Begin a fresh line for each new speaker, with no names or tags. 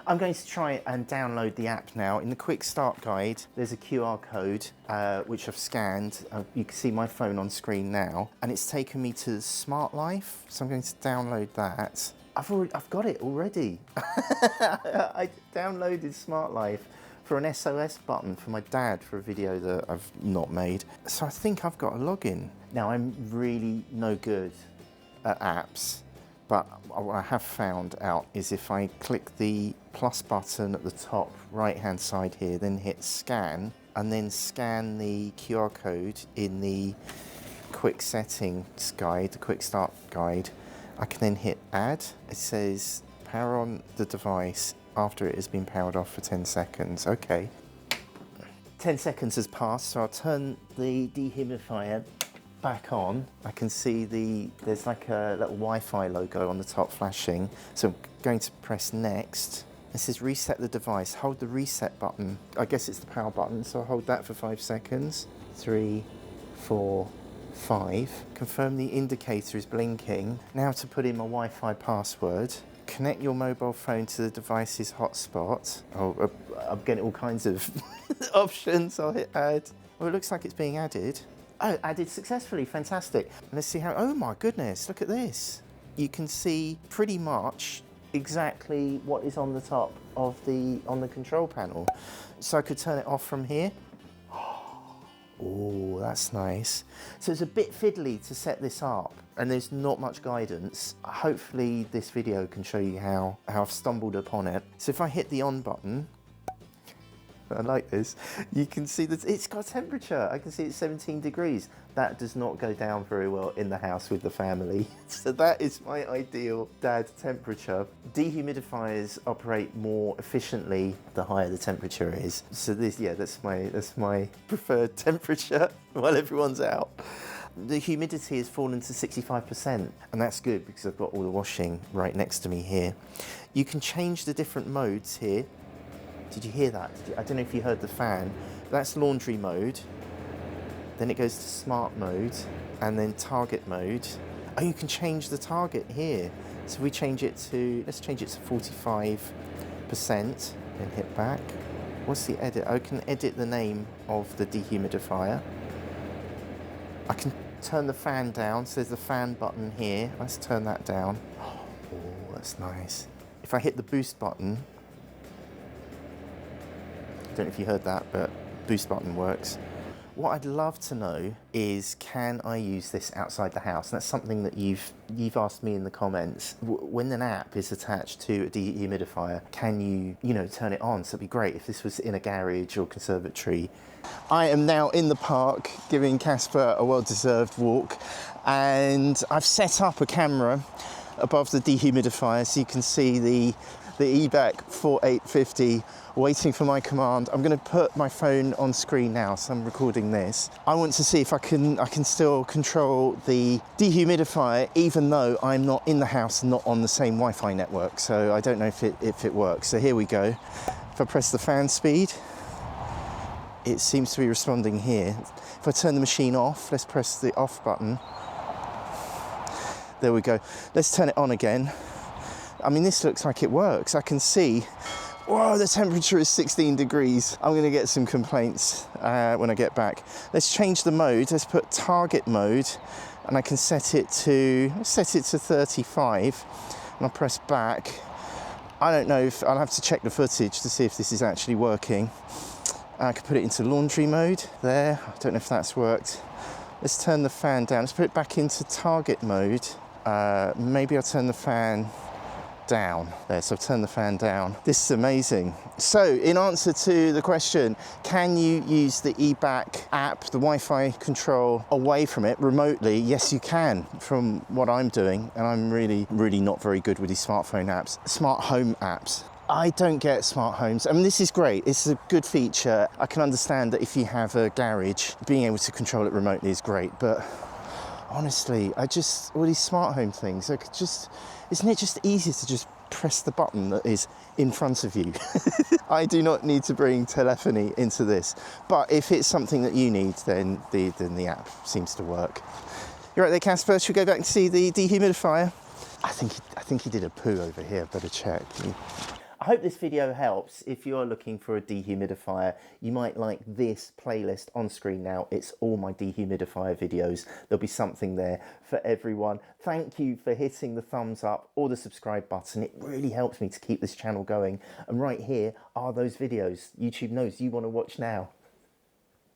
I'm going to try and download the app now. In the quick start guide, there's a QR code which I've scanned. You can see my phone on screen now, and it's taken me to Smart Life. So I'm going to download that. I've got it already. I downloaded Smart Life for an SOS button for my dad for a video that I've not made. So I think I've got a login. Now I'm really no good at apps, but what I have found out is if I click the plus button at the top right hand side here, then hit scan, and then scan the QR code in the quick settings guide, the quick start guide, I can then hit add. It says power on the device after it has been powered off for 10 seconds. Okay. 10 seconds has passed, so I'll turn the dehumidifier back on. I can see there's like a little Wi-Fi logo on the top flashing. So I'm going to press next. It says reset the device. Hold the reset button. I guess it's the power button, so I'll hold that for 5 seconds. 3, 4, 5. Confirm the indicator is blinking. Now to put in my Wi-Fi password. Connect your mobile phone to the device's hotspot. Oh, I'm getting all kinds of options. I'll hit add. Oh, it looks like it's being added. Oh, added successfully, fantastic. Let's see how, oh my goodness, look at this. You can see pretty much exactly what is on the top of on the control panel. So I could turn it off from here. Oh, that's nice. So it's a bit fiddly to set this up, and there's not much guidance. Hopefully this video can show you how I've stumbled upon it. So if I hit the on button, I like this, you can see that it's got a temperature. I can see it's 17 degrees. That does not go down very well in the house with the family. So that is my ideal dad temperature. Dehumidifiers operate more efficiently the higher the temperature is. So this, yeah, that's my preferred temperature while everyone's out. The humidity has fallen to 65%, and that's good because I've got all the washing right next to me here. You can change the different modes here. Did you hear that? I don't know if you heard the fan. That's laundry mode. Then it goes to smart mode, and then target mode. Oh, you can change the target here. So we change it to, let's change it to 45%, and hit back. What's the edit? I can edit the name of the dehumidifier. I can turn the fan down, so there's the fan button here. Let's turn that down. Oh, that's nice. If I hit the boost button, I don't know if you heard that, but boost button works. What I'd love to know is, can I use this outside the house? And that's something that you've asked me in the comments. When an app is attached to a dehumidifier, can you turn it on? So it'd be great if this was in a garage or conservatory. I am now in the park giving Casper a well-deserved walk, and I've set up a camera above the dehumidifier so you can see the Ebac 4850 waiting for my command. I'm going to put my phone on screen now, so I'm recording this. I want to see if I can still control the dehumidifier even though I'm not in the house and not on the same Wi-Fi network. So I don't know if it works. So here we go. If I press the fan speed, it seems to be responding here. If I turn the machine off, let's press the off button. There we go. Let's turn it on again. I mean, this looks like it works. I can see, whoa, the temperature is 16 degrees. I'm gonna get some complaints when I get back. Let's change the mode. Let's put target mode, and I can set it to 35, and I'll press back. I don't know if, I'll have to check the footage to see if this is actually working. I can put it into laundry mode there. I don't know if that's worked. Let's turn the fan down. Let's put it back into target mode. Maybe I'll turn the fan down. There, so I've turned the fan down. This is amazing. So in answer to the question, can you use the Ebac app, the Wi-Fi control, away from it remotely? Yes, you can, from what I'm doing. And I'm really not very good with these smartphone apps, smart home apps. I don't get smart homes. I mean, this is great. It's a good feature. I can understand that if you have a garage, being able to control it remotely is great. But honestly, all these smart home things, isn't it just easier to just press the button that is in front of you? I do not need to bring telephony into this. But if it's something that you need, then the app seems to work. You're right there, Casper. Should we go back and see the dehumidifier? I think he did a poo over here. Better check. I hope this video helps. If you're looking for a dehumidifier, you might like this playlist on screen now. It's all my dehumidifier videos. There'll be something there for everyone. Thank you for hitting the thumbs up or the subscribe button. It really helps me to keep this channel going. And right here are those videos YouTube knows you want to watch now.